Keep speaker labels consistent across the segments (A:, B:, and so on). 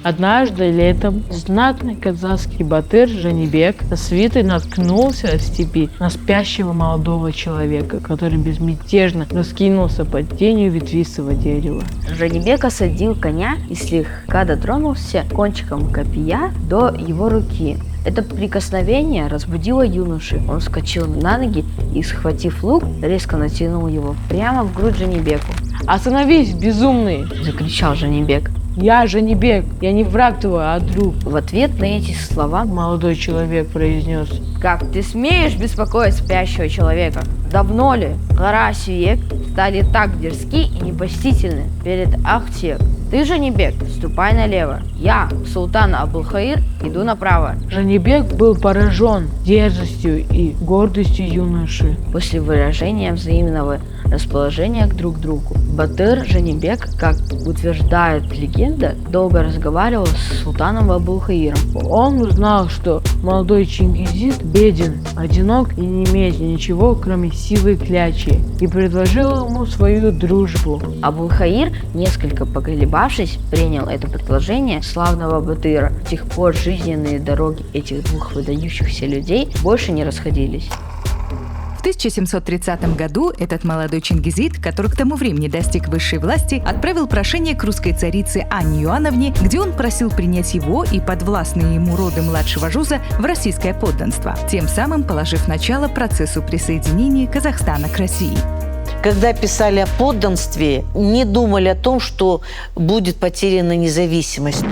A: Однажды летом знатный казахский батыр Жанибек со свитой наткнулся в степи на спящего молодого человека, который безмятежно раскинулся под тенью ветвистого дерева.
B: Жанибек осадил коня и слегка дотронулся кончиком копья до его руки. Это прикосновение разбудило юношу. Он вскочил на ноги и, схватив лук, резко натянул его прямо в грудь Жанибеку.
A: «Остановись, безумный!» –
B: закричал Жанибек.
A: «Я Жанибек, я не враг твой, а друг!»
B: В ответ на эти слова
A: молодой человек произнес:
B: «Как ты смеешь беспокоить спящего человека? Давно ли гора Сюек стали так дерзки и непочтительны перед Ахтек? Ты, Жанибек, ступай налево. Я, султан Абулхаир, иду направо».
A: Жанибек был поражен дерзостью и гордостью юноши.
B: После выражения взаимного расположения друг к другу, батыр Жанибек, как утверждает легенда, долго разговаривал с султаном Абулхаиром.
A: Он узнал, что молодой чингизид беден, одинок и не имеет ничего, кроме силы клячи, и предложил ему свою дружбу.
B: Абулхаир, несколько поколебавшись, принял это предложение славного батыра. С тех пор жизненные дороги этих двух выдающихся людей больше не расходились.
C: В 1730 году этот молодой чингизид, который к тому времени достиг высшей власти, отправил прошение к русской царице Анне Иоанновне, где он просил принять его и подвластные ему роды младшего Жуза в российское подданство, тем самым положив начало процессу присоединения Казахстана к России.
D: Когда писали о подданстве, не думали о том, что будет потеряна независимость.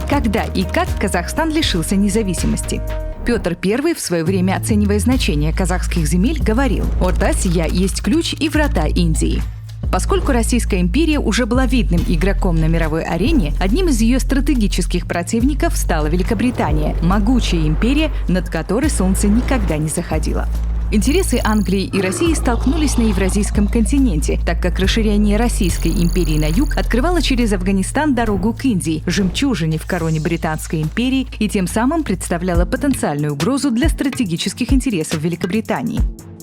C: Когда и как Казахстан лишился независимости? Петр I, в свое время оценивая значение казахских земель, говорил: «Орда сия есть ключ и врата Индии». Поскольку Российская империя уже была видным игроком на мировой арене, одним из ее стратегических противников стала Великобритания, могучая империя, над которой солнце никогда не заходило. Интересы Англии и России столкнулись на Евразийском континенте, так как расширение Российской империи на юг открывало через Афганистан дорогу к Индии, жемчужине в короне Британской империи, и тем самым представляло потенциальную угрозу для стратегических интересов Великобритании.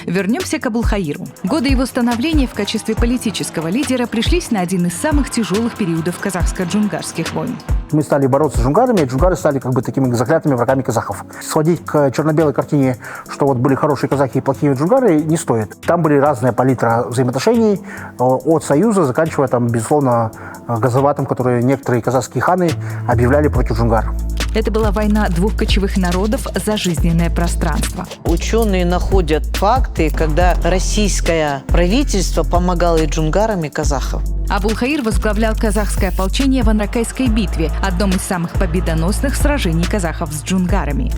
C: Вернемся к Абулхаиру. Годы его становления в качестве политического лидера пришлись на один из самых тяжелых периодов казахско-джунгарских войн.
E: Мы стали бороться с джунгарами, и джунгары стали такими заклятыми врагами казахов. Сводить к черно-белой картине, что вот были хорошие казахи и плохие джунгары, не стоит. Там были разные палитра взаимоотношений, от союза, заканчивая, безусловно, газоватым, которые некоторые казахские ханы объявляли против джунгар.
C: Это была война двух кочевых народов за жизненное пространство.
D: Ученые находят факты, когда российское правительство помогало и джунгарам, и казахам.
C: Абулхаир возглавлял казахское ополчение в Анракайской битве, одном из самых победоносных сражений казахов с джунгарами.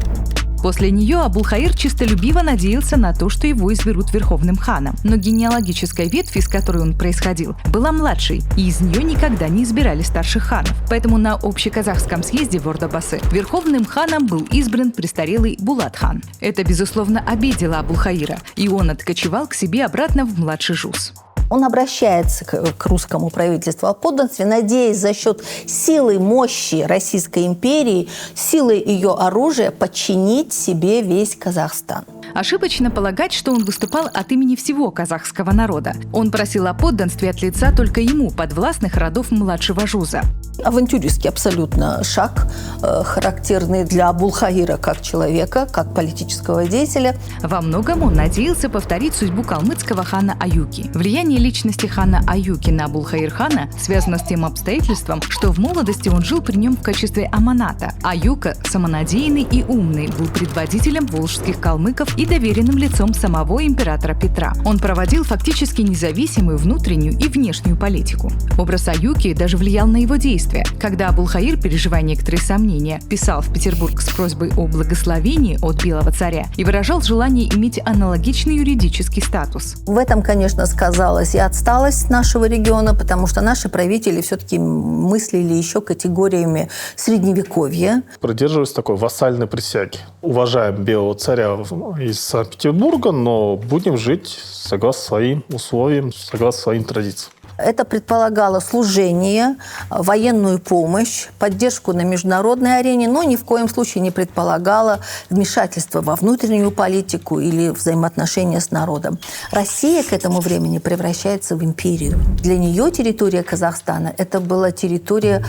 C: После нее Абулхаир чистолюбиво надеялся на то, что его изберут верховным ханом. Но генеалогическая ветвь, из которой он происходил, была младшей, и из нее никогда не избирали старших ханов. Поэтому на общеказахском съезде в Орда-Басы верховным ханом был избран престарелый Булат-хан. Это, безусловно, обидело Абулхаира, и он откочевал к себе обратно в младший Жуз.
F: Он обращается к русскому правительству о подданстве, надеясь за счет силы, мощи Российской империи, силы ее оружия подчинить себе весь Казахстан.
C: Ошибочно полагать, что он выступал от имени всего казахского народа. Он просил о подданстве от лица только ему подвластных родов младшего Жуза.
F: Авантюристский абсолютно шаг, характерный для Абулхаира как человека, как политического деятеля.
C: Во многом он надеялся повторить судьбу калмыцкого хана Аюки. Влияние личности хана Аюки на Абулхаир-хана связано с тем обстоятельством, что в молодости он жил при нем в качестве аманата. Аюка, самонадеянный и умный, был предводителем волжских калмыков и доверенным лицом самого императора Петра. Он проводил фактически независимую внутреннюю и внешнюю политику. Образ Аюки даже влиял на его действия. Когда Абулхаир, переживая некоторые сомнения, писал в Петербург с просьбой о благословении от Белого царя и выражал желание иметь аналогичный юридический статус.
F: В этом, конечно, сказалась и отсталость нашего региона, потому что наши правители все-таки мыслили еще категориями средневековья.
G: Придерживаюсь такой вассальной присяги. Уважаем Белого царя из Санкт-Петербурга, но будем жить согласно своим условиям, согласно своим традициям.
F: Это предполагало служение, военную помощь, поддержку на международной арене, но ни в коем случае не предполагало вмешательство во внутреннюю политику или взаимоотношения с народом. Россия к этому времени превращается в империю. Для нее территория Казахстана – это была территория,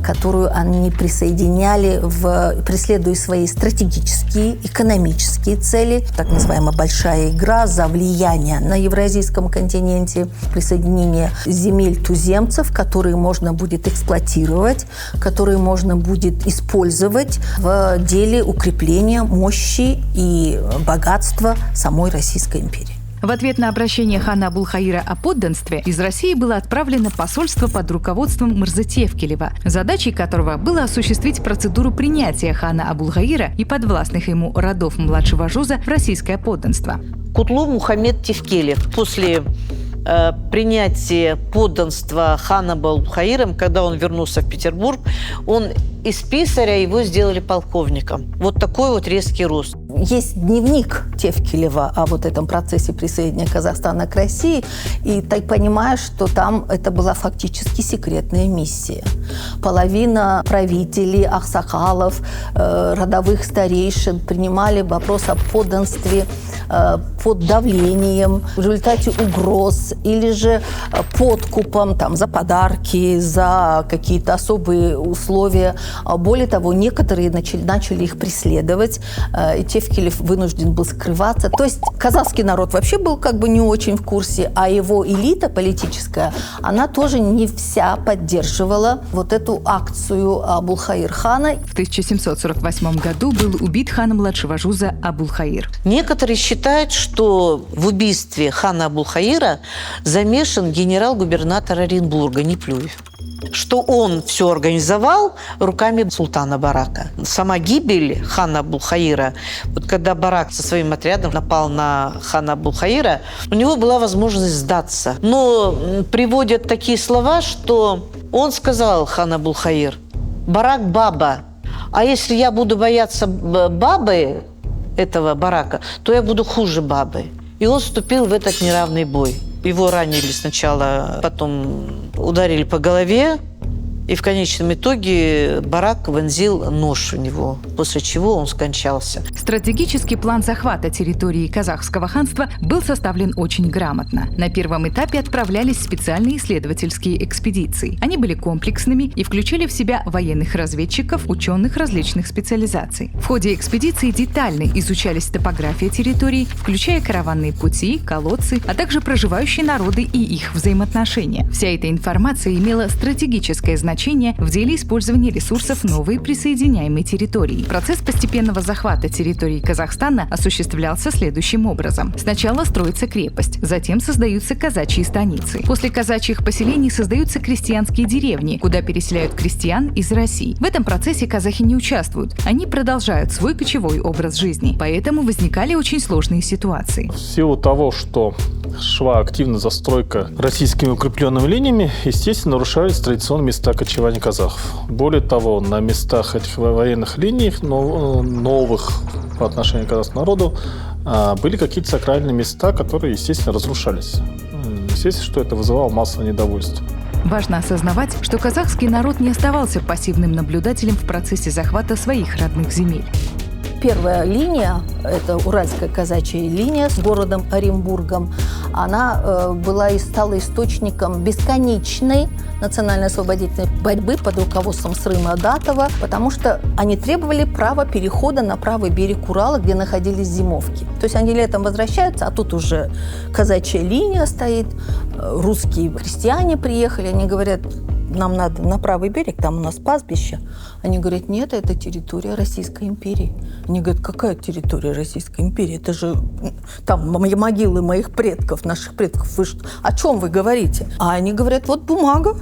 F: которую они присоединяли, преследуя свои стратегические, экономические цели, так называемая большая игра за влияние на евразийском континенте, присоединение земель туземцев, которые можно будет эксплуатировать, которые можно будет использовать в деле укрепления мощи и богатства самой Российской империи.
C: В ответ на обращение хана Абулхаира о подданстве из России было отправлено посольство под руководством Мырзы Тевкелева, задачей которого было осуществить процедуру принятия хана Абулхаира и подвластных ему родов младшего Жуза в российское подданство.
D: Кутлу Мухаммед Тевкелев после принятия подданства ханом Абулхаиром, когда он вернулся в Петербург, он из писаря его сделали полковником. Вот такой вот резкий рост.
F: Есть дневник Тевкелева о вот этом процессе присоединения Казахстана к России, и ты понимаешь, что там это была фактически секретная миссия. Половина правителей, аксакалов, родовых старейшин принимали вопрос о подданстве под давлением, в результате угроз или же подкупом там, за подарки, за какие-то особые условия. Более того, некоторые начали их преследовать, и Тевкелев вынужден был скрываться. То есть казахский народ вообще был как бы не очень в курсе, а его элита политическая, она тоже не вся поддерживала вот эту акцию Абулхаир-хана.
C: В 1748 году был убит ханом младшего Жуза Абулхаир.
D: Некоторые считают, что в убийстве хана Абулхаира замешан генерал-губернатор Оренбурга Неплюев, что он все организовал руками султана Барака. Сама гибель хана Абулхаира, вот когда Барак со своим отрядом напал на хана Абулхаира, у него была возможность сдаться. Но приводят такие слова, что он сказал, хан Абулхаир: «Барак баба, а если я буду бояться бабы, этого Барака, то я буду хуже бабы». И он вступил в этот неравный бой. Его ранили сначала, потом ударили по голове, и в конечном итоге Барак вонзил нож в него, после чего он скончался.
C: Стратегический план захвата территории казахского ханства был составлен очень грамотно. На первом этапе отправлялись специальные исследовательские экспедиции. Они были комплексными и включили в себя военных разведчиков, ученых различных специализаций. В ходе экспедиции детально изучались топография территорий, включая караванные пути, колодцы, а также проживающие народы и их взаимоотношения. Вся эта информация имела стратегическое значение в деле использования ресурсов новой присоединяемой территории. Процесс постепенного захвата территории Казахстана осуществлялся следующим образом. Сначала строится крепость, затем создаются казачьи станицы. После казачьих поселений создаются крестьянские деревни, куда переселяют крестьян из России. В этом процессе казахи не участвуют, они продолжают свой кочевой образ жизни. Поэтому возникали очень сложные ситуации.
G: В силу того, что шла активная застройка российскими укрепленными линиями, естественно, нарушались традиционные места кочевания казахов. Более того, на местах этих военных линий, новых по отношению к казахскому народу, были какие-то сакральные места, которые, естественно, разрушались. Естественно, что это вызывало массовое недовольство.
C: Важно осознавать, что казахский народ не оставался пассивным наблюдателем в процессе захвата своих родных земель.
F: Первая линия, это Уральская казачья линия с городом Оренбургом, она была и стала источником бесконечной национально-освободительной борьбы под руководством Срыма Датова, потому что они требовали права перехода на правый берег Урала, где находились зимовки. То есть они летом возвращаются, а тут уже казачья линия стоит, русские крестьяне приехали, они говорят: нам надо на правый берег, там у нас пастбище. Они говорят: нет, это территория Российской империи. Они говорят: какая территория Российской империи? Это же там могилы моих предков, наших предков. Вы что? О чем вы говорите? А они говорят: вот бумага.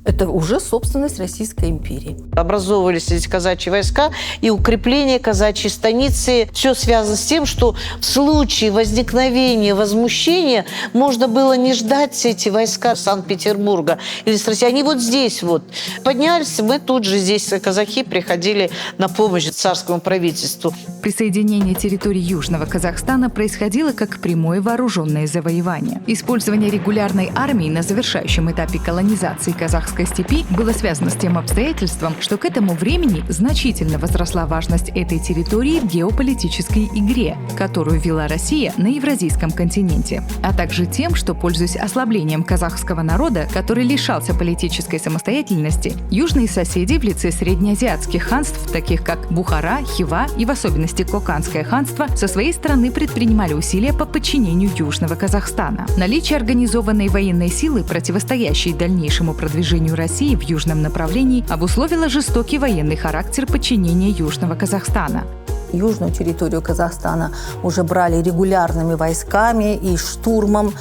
F: Это уже собственность Российской империи.
D: Образовывались эти казачьи войска, и укрепление казачьей станицы. Все связано с тем, что в случае возникновения возмущения можно было не ждать эти войска Санкт-Петербурга или с России. Они вот здесь вот поднялись, мы тут же здесь, казаки, приходили на помощь царскому правительству.
C: Присоединение территорий Южного Казахстана происходило как прямое вооруженное завоевание. Использование регулярной армии на завершающем этапе колонизации казахской степи было связано с тем обстоятельством, что к этому времени значительно возросла важность этой территории в геополитической игре, которую вела Россия на Евразийском континенте, а также тем, что, пользуясь ослаблением казахского народа, который лишался политической самостоятельности, южные соседи в лице среднеазиатских ханств, таких как Бухара, Хива и в особенности Коканское ханство, со своей стороны предпринимали усилия по подчинению Южного Казахстана. Наличие организованной военной силы, противостоящей дальнейшему продвижению России в южном направлении, обусловило жестокий военный характер подчинения Южного Казахстана.
F: Южную территорию Казахстана уже брали регулярными войсками и штурмом.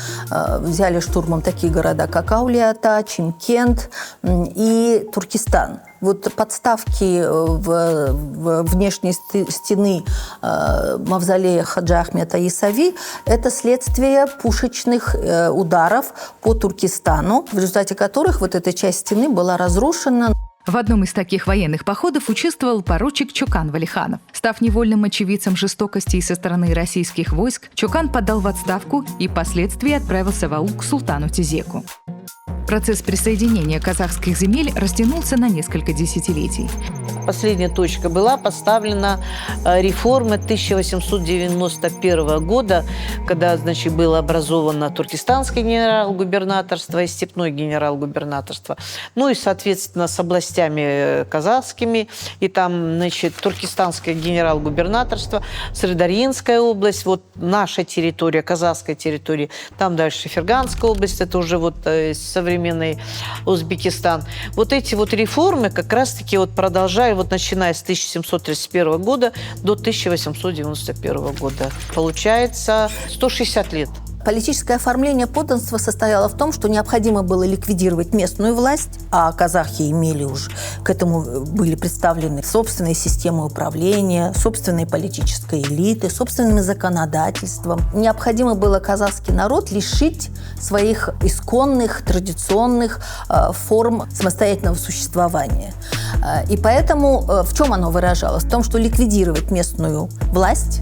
F: Взяли штурмом такие города, как Аулиата, Чимкент и Туркестан. Вот подставки в внешней стены мавзолея Хаджи Ахмета Исави – это следствие пушечных ударов по Туркестану, в результате которых вот эта часть стены была разрушена.
C: В одном из таких военных походов участвовал поручик Чокан Валиханов. Став невольным очевидцем жестокости со стороны российских войск, Чокан подал в отставку и впоследствии отправился в аул к султану Тезеку. Процесс присоединения казахских земель растянулся на несколько десятилетий.
D: Последняя точка была поставлена реформы 1891 года, когда, значит, было образовано Туркестанское генерал-губернаторство и Степное генерал-губернаторство. Ну и, соответственно, с областями казахскими. И там, значит, Туркестанское генерал-губернаторство, Сырдарьинская область, вот наша территория, казахская территория. Там дальше Ферганская область, это уже вот современный Узбекистан. Вот эти вот реформы как раз-таки вот продолжали вот начиная с 1731 года до 1891 года. Получается 160 лет.
F: Политическое оформление подданства состояло в том, что необходимо было ликвидировать местную власть, а казахи имели уже, к этому были представлены собственные системы управления, собственные политической элиты, собственным законодательством. Необходимо было казахский народ лишить своих исконных, традиционных форм самостоятельного существования. И поэтому в чем оно выражалось? В том, что ликвидировать местную власть,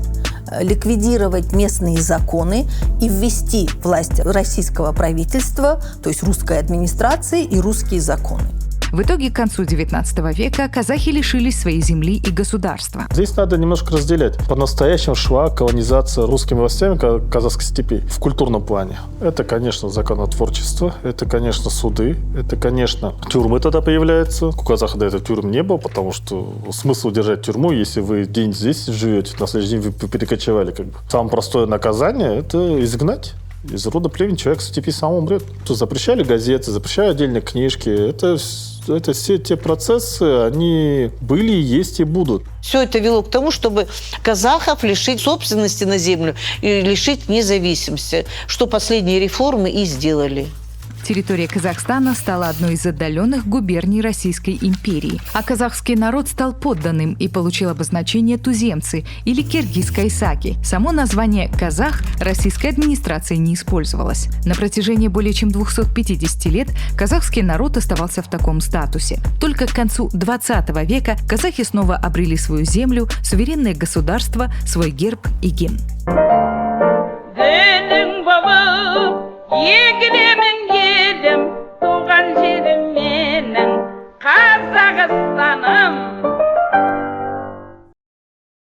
F: ликвидировать местные законы и ввести власть российского правительства, то есть русской администрации и русские законы.
C: В итоге к концу XIX века казахи лишились своей земли и государства.
G: Здесь надо немножко разделять. По-настоящему шла колонизация русскими властями казахской степи в культурном плане. Это, конечно, законотворчество, это, конечно, суды, это, конечно, тюрьмы тогда появляются. У казахов до этого тюрьм не было, потому что смысл держать тюрьму, если вы день здесь живете, на следующий день вы перекочевали. Как бы. Самое простое наказание – это изгнать. Из рода племени человек в степи сам умрет. Запрещали газеты, запрещали отдельные книжки. Это все те процессы, они были, есть и будут.
D: Все это вело к тому, чтобы казахов лишить собственности на землю и лишить независимости, что последние реформы и сделали.
C: Территория Казахстана стала одной из отдаленных губерний Российской империи, а казахский народ стал подданным и получил обозначение туземцы или киргиз-кайсаки. Само название «казах» российской администрацией не использовалось. На протяжении более чем 250 лет казахский народ оставался в таком статусе. Только к концу XX века казахи снова обрели свою землю, суверенное государство, свой герб и гимн.